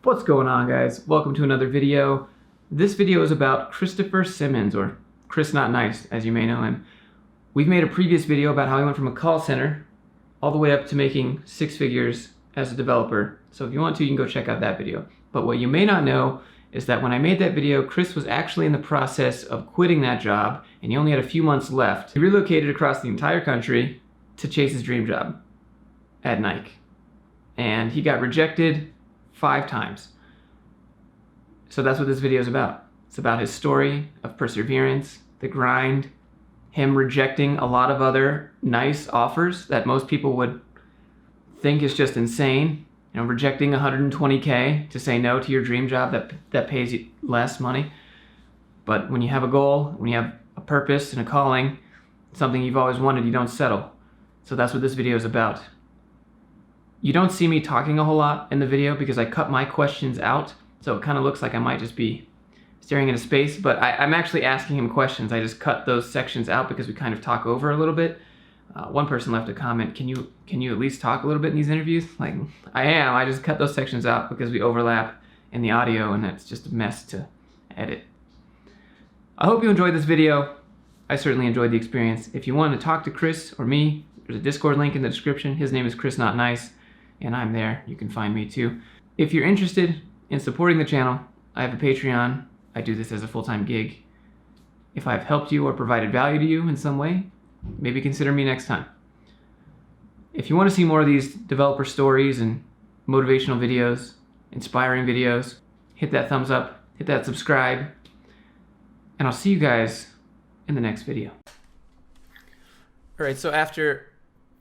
What's going on, guys? Welcome to another video. This video is about Christopher Simmons, or Chris Not Nice, as you may know him. We've made a previous video about how he went from a call center all the way up to making six figures as a developer. So if you want to, you can go check out that video. But what you may not know is that when I made that video, Chris was actually in the process of quitting that job, and he only had a few months left. He relocated across the entire country to chase his dream job at Nike. And he got rejected 5 times. So that's what this video is about. It's about his story of perseverance, the grind, him rejecting a lot of other nice offers that most people would think is just insane. You know, rejecting 120K to say no to your dream job that pays you less money. But when you have a goal, when you have a purpose and a calling, something you've always wanted, you don't settle. So that's what this video is about. You don't see me talking a whole lot in the video because I cut my questions out, so it kind of looks like I might just be staring into space, but I'm actually asking him questions. I just cut those sections out because we kind of talk over a little bit. One person left a comment, can you at least talk a little bit in these interviews? Like, I just cut those sections out because we overlap in the audio and it's just a mess to edit. I hope you enjoyed this video. I certainly enjoyed the experience. If you want to talk to Chris or me, there's a Discord link in the description. His name is Chris Not Nice, and I'm there. You can find me too. If you're interested in supporting the channel, I have a Patreon. I do this as a full-time gig. If I've helped you or provided value to you in some way, maybe consider me next time. If you want to see more of these developer stories and motivational videos, inspiring videos, hit that thumbs up, hit that subscribe, and I'll see you guys in the next video. All right, so after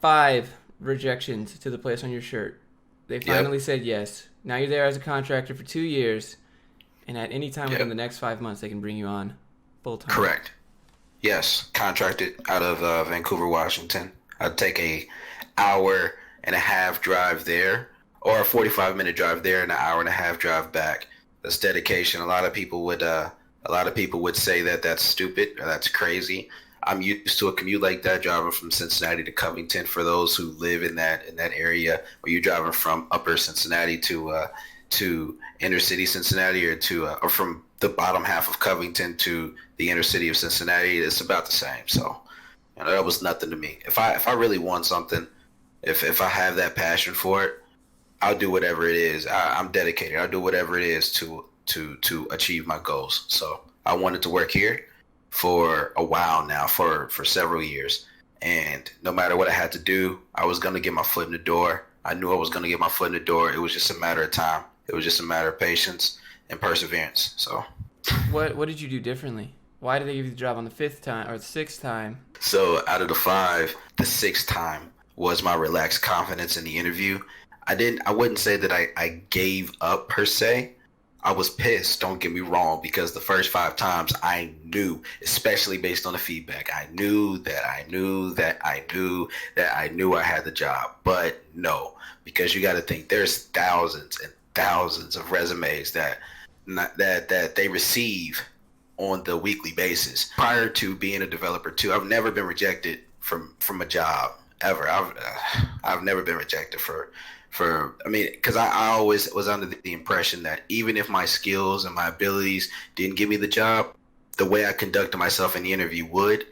5 rejections to the place on your shirt, they finally said yes. Now you're there as a contractor for 2 years, and at any time within the next 5 months, they can bring you on full-time. Correct. Yes, contracted out of Vancouver, Washington. I'd take a hour-and-a-half drive there, or a 45-minute drive there and an hour-and-a-half drive back. That's dedication. A lot of people would say that that's stupid or that's crazy. I'm used to a commute like that, driving from Cincinnati to Covington. For those who live in that area, where you're driving from Upper Cincinnati to inner city Cincinnati, or from the bottom half of Covington to the inner city of Cincinnati, it's about the same. So, that was nothing to me. If I really want something, if I have that passion for it, I'll do whatever it is. I'm dedicated. I'll do whatever it is to achieve my goals. So I wanted to work here for a while now, for several years, and no matter what I had to do, I was going to get my foot in the door. I knew I was going to get my foot in the door. It was just a matter of time. It was just a matter of patience and perseverance. So what did you do differently? Why did they give you the job on the 5th time or the 6th time? So out of the 5, the 6th time was my relaxed confidence in the interview. I wouldn't say that I gave up per se. I was pissed, don't get me wrong, because the first 5 times I knew, especially based on the feedback, I knew I had the job. But no, because you got to think there's thousands and thousands of resumes that they receive on the weekly basis. Prior to being a developer too, I've never been rejected from a job ever. I've never been rejected because I always was under the impression that even if my skills and my abilities didn't give me the job, the way I conducted myself in the interview would.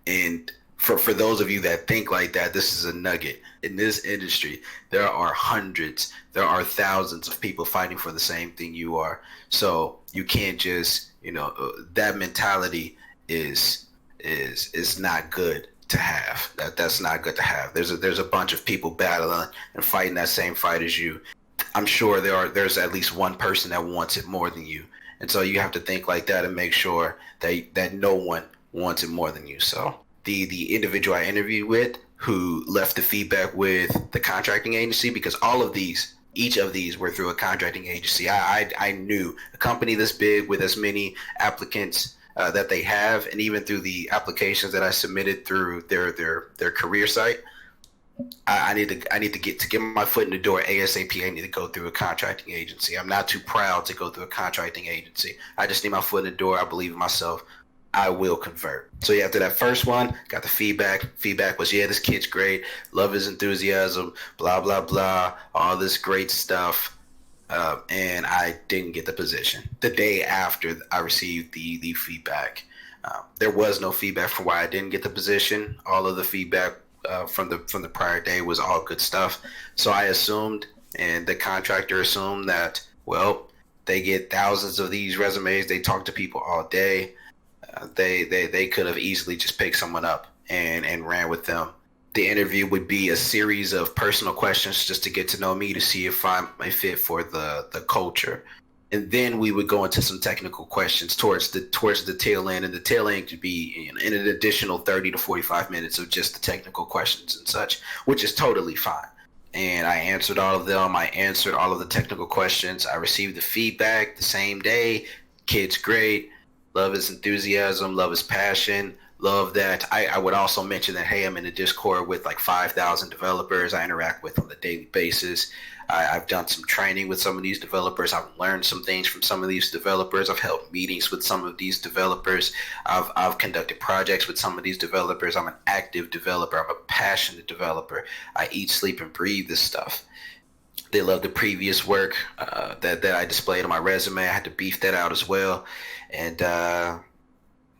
And for those of you that think like that, this is a nugget. In this industry, there are hundreds, there are thousands of people fighting for the same thing you are. So you can't just, that mentality is not good to have. That's not good to have. There's a bunch of people battling and fighting that same fight as you. I'm sure there's at least one person that wants it more than you, and so you have to think like that and make sure that no one wants it more than you. So the individual I interviewed with, who left the feedback with the contracting agency, because each of these were through a contracting agency. I knew a company this big with as many applicants that they have, and even through the applications that I submitted through their career site, I need to get my foot in the door ASAP. I need to go through a contracting agency. I'm not too proud to go through a contracting agency. I just need my foot in the door. I believe in myself. I will convert. So yeah, after that first one, got the feedback. Feedback was, yeah, this kid's great. Love his enthusiasm, blah, blah, blah, all this great stuff. and I didn't get the position. The day after I received the feedback, there was no feedback for why I didn't get the position. All of the feedback from the prior day was all good stuff. So I assumed, and the contractor assumed that, well, they get thousands of these resumes. They talk to people all day. They could have easily just picked someone up and ran with them. The interview would be a series of personal questions just to get to know me, to see if I'm a fit for the culture. And then we would go into some technical questions towards the tail end, and the tail end could be in an additional 30 to 45 minutes of just the technical questions and such, which is totally fine. And I answered all of them. I answered all of the technical questions. I received the feedback the same day. Kid's great. Love his enthusiasm. Love his passion. Love that. I would also mention that, hey, I'm in a Discord with like 5,000 developers I interact with on a daily basis. I've done some training with some of these developers. I've learned some things from some of these developers. I've held meetings with some of these developers. I've conducted projects with some of these developers. I'm an active developer. I'm a passionate developer. I eat, sleep, and breathe this stuff. They love the previous work that I displayed on my resume. I had to beef that out as well. And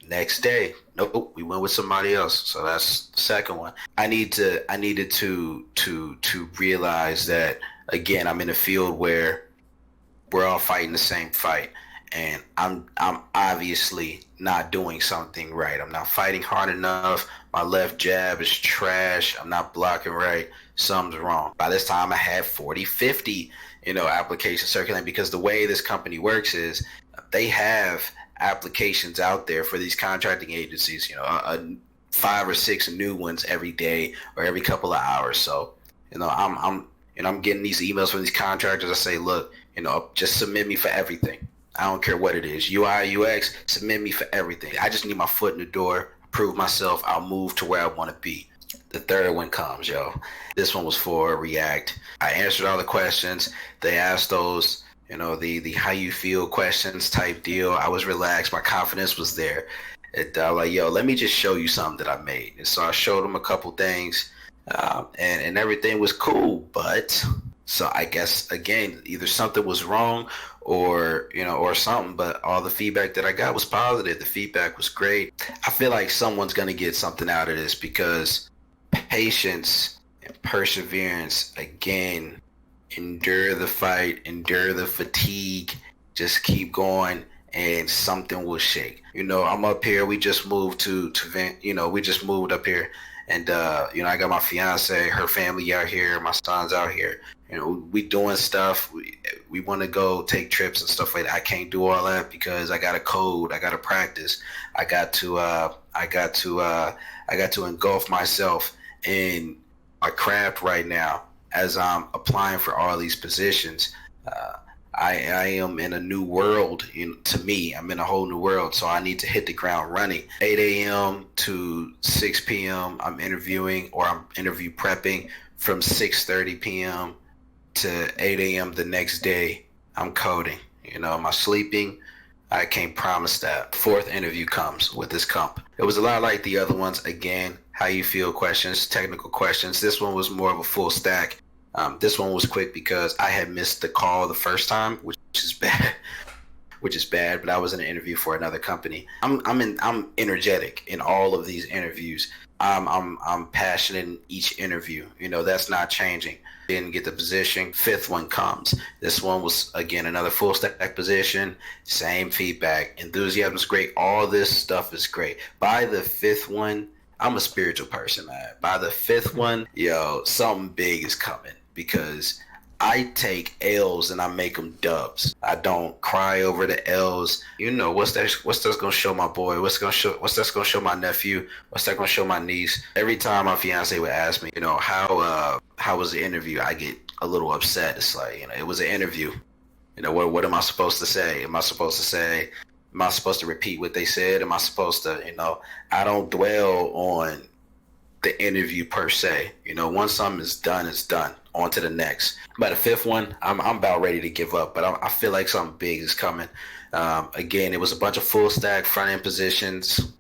next day, nope, we went with somebody else. So that's the second one. I needed to realize that, again, I'm in a field where we're all fighting the same fight, and I'm obviously not doing something right. I'm not fighting hard enough. My left jab is trash. I'm not blocking right. Something's wrong. By this time, I had 40, 50, applications circulating, because the way this company works is they have applications out there for these contracting agencies, 5 or 6 new ones every day or every couple of hours. So, I'm getting these emails from these contractors. I say, look, just submit me for everything. I don't care what it is. UI, UX, submit me for everything. I just need my foot in the door, prove myself. I'll move to where I want to be. The third one comes, yo. This one was for React. I answered all the questions. They asked those, the how you feel questions type deal. I was relaxed. My confidence was there. And I was like, yo, let me just show you something that I made. And so I showed them a couple things, and everything was cool. But so I guess, again, either something was wrong or something, but all the feedback that I got was positive. The feedback was great. I feel like someone's going to get something out of this, because patience and perseverance, again, endure the fight, endure the fatigue, just keep going, and something will shake. I'm up here. We just moved we just moved up here, and I got my fiance, her family out here, my son's out here. We doing stuff. We want to go take trips and stuff like that. I can't do all that because I got to code. I got to practice. I got to engulf myself in my craft right now as I'm applying for all these positions. I am in a new world. To me, I'm in a whole new world, so I need to hit the ground running. 8 a.m. to 6 p.m. I'm interviewing, or I'm interview prepping. From 6:30 p.m. to 8 a.m. the next day, I'm coding. Am I sleeping? I can't promise that. Fourth interview comes with this comp. It was a lot like the other ones. Again, how you feel questions, technical questions. This one was more of a full stack. This one was quick because I had missed the call the first time, which is bad. But I was in an interview for another company. I'm energetic in all of these interviews. I'm passionate in each interview. That's not changing. Didn't get the position. Fifth one comes. This one was, again, another full stack position. Same feedback. Enthusiasm is great. All this stuff is great. By the fifth one, I'm a spiritual person, man. By the fifth one, something big is coming, because I take L's and I make them dubs. I don't cry over the L's. What's that's gonna show my boy? What's that's gonna show my nephew? What's that gonna show my niece? Every time my fiance would ask me, how was the interview? I get a little upset. It's like, it was an interview. What am I supposed to say? Am I supposed to repeat what they said? Am I supposed to, I don't dwell on the interview per se. Once something is done, it's done. On to the next. By the fifth one, I'm about ready to give up, but I feel like something big is coming. Again, it was a bunch of full stack front end positions,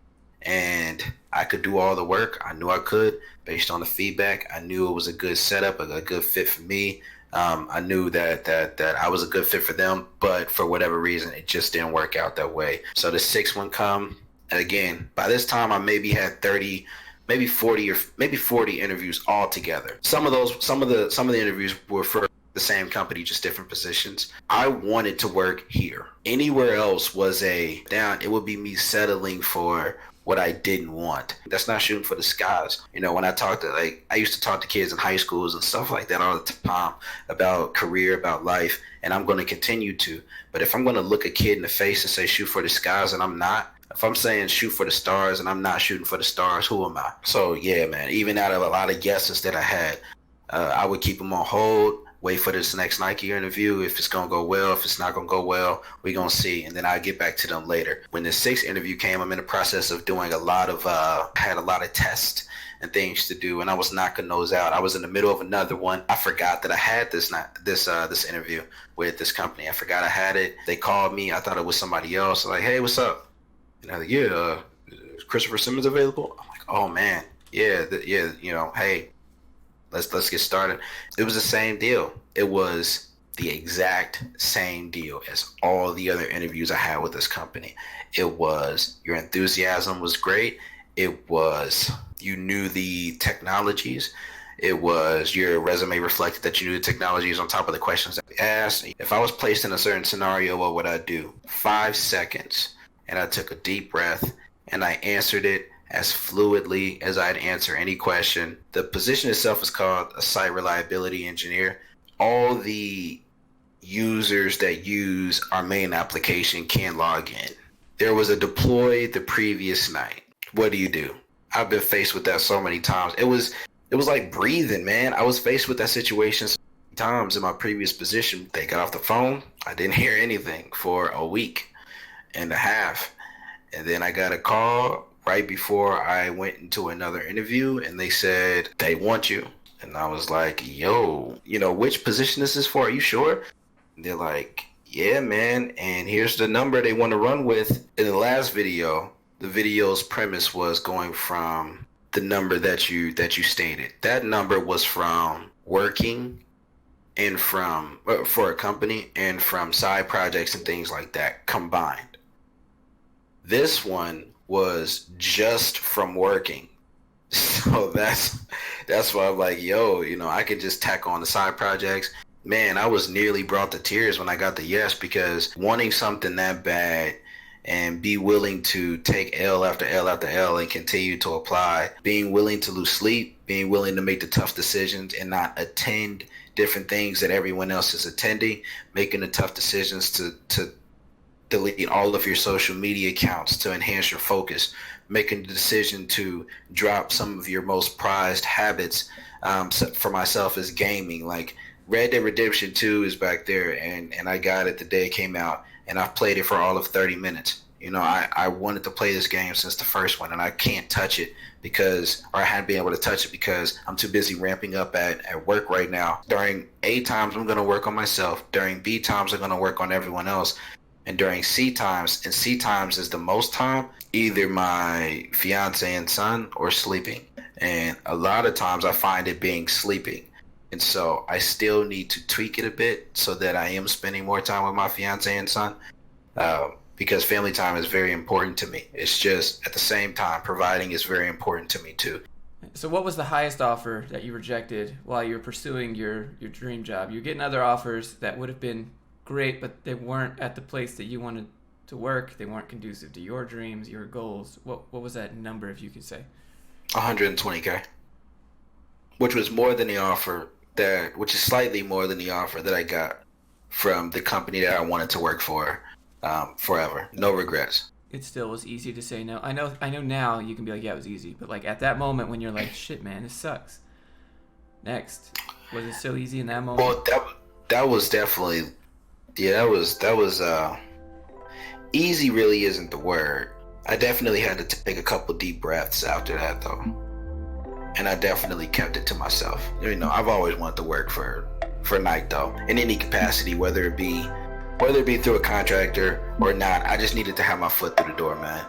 and I could do all the work. I knew I could, based on the feedback. I knew it was a good setup, a good fit for me. I knew that I was a good fit for them, but for whatever reason, it just didn't work out that way. So the sixth one come, and again, by this time, I maybe had 30, maybe 40, or maybe 40 interviews all together. Some of the interviews were for the same company, just different positions. I wanted to work here. Anywhere else was a down. It would be me settling for what I didn't want. That's not shooting for the skies. You know, when I used to talk to kids in high schools and stuff like that all the time about career, about life, and I'm going to continue to. But if I'm going to look a kid in the face and say shoot for the skies and I'm not, if I'm saying shoot for the stars and I'm not shooting for the stars, who am I? So yeah, man, even out of a lot of guesses that I had, I would keep them on hold, wait for this next Nike interview. If it's gonna go well, if it's not gonna go well, we gonna see, and then I'll get back to them later. When the sixth interview came, I'm in the process of doing a lot of had a lot of tests and things to do, and I was knocking those out. I was in the middle of another one. I forgot that I had this interview with this company. I forgot I had it. They called me. I thought it was somebody else. Like, hey, what's up? And I was like, yeah, is Christopher Simmons available? I'm like, oh man, yeah, you know, hey. Let's get started. It was the same deal. It was the exact same deal as all the other interviews I had with this company. It was your enthusiasm was great. It was you knew the technologies. It was your resume reflected that you knew the technologies on top of the questions that we asked. If I was placed in a certain scenario, what would I do? 5 seconds, and I took a deep breath and I answered it as fluidly as I'd answer any question. The position itself is called a site reliability engineer. All the users that use our main application can log in. There was a deploy the previous night. What do? I've been faced with that so many times. It was like breathing, man. I was faced with that situation so many times in my previous position. They got off the phone. I didn't hear anything for a week and a half. And then I got a call right before I went into another interview, and they said they want you. And I was like, yo, you know, which position is this for? Are you sure? And they're like, yeah, man. And here's the number they want to run with. In the last video, the video's premise was going from the number that you stated. That number was from working and from for a company and from side projects and things like that combined. This one was just from working. So that's why I'm like, yo, you know, I could just tack on the side projects. Man, I was nearly brought to tears when I got the yes, because wanting something that bad and be willing to take L after L after L and continue to apply, being willing to lose sleep, being willing to make the tough decisions and not attend different things that everyone else is attending, making the tough decisions to delete all of your social media accounts to enhance your focus, making the decision to drop some of your most prized habits. For myself is gaming. Like Red Dead Redemption 2 is back there, and I got it the day it came out, and I've played it for all of 30 minutes. You know, I wanted to play this game since the first one, and I can't touch it I hadn't been able to touch it because I'm too busy ramping up at work right now. During A times, I'm going to work on myself. During B times, I'm going to work on everyone else. And during C times, and C times is the most time, either my fiance and son or sleeping. And a lot of times I find it being sleeping. And so I still need to tweak it a bit so that I am spending more time with my fiance and son. Because family time is very important to me. It's just at the same time, providing is very important to me too. So what was the highest offer that you rejected while you were pursuing your dream job? You're getting other offers that would have been great, but they weren't at the place that you wanted to work. They weren't conducive to your dreams, your goals. What was that number, if you could say? 120K, which was more than the offer which is slightly more than the offer that I got from the company that I wanted to work for forever. No regrets. It still was easy to say no. I know now you can be like, yeah, it was easy, but like at that moment when you're like, shit, man, this sucks. Next, was it so easy in that moment? Well, that was definitely, yeah, that was easy. Really isn't the word. I definitely had to take a couple deep breaths after that though, and I definitely kept it to myself. You know, I've always wanted to work for Nike though, in any capacity, whether it be through a contractor or not. I just needed to have my foot through the door, man.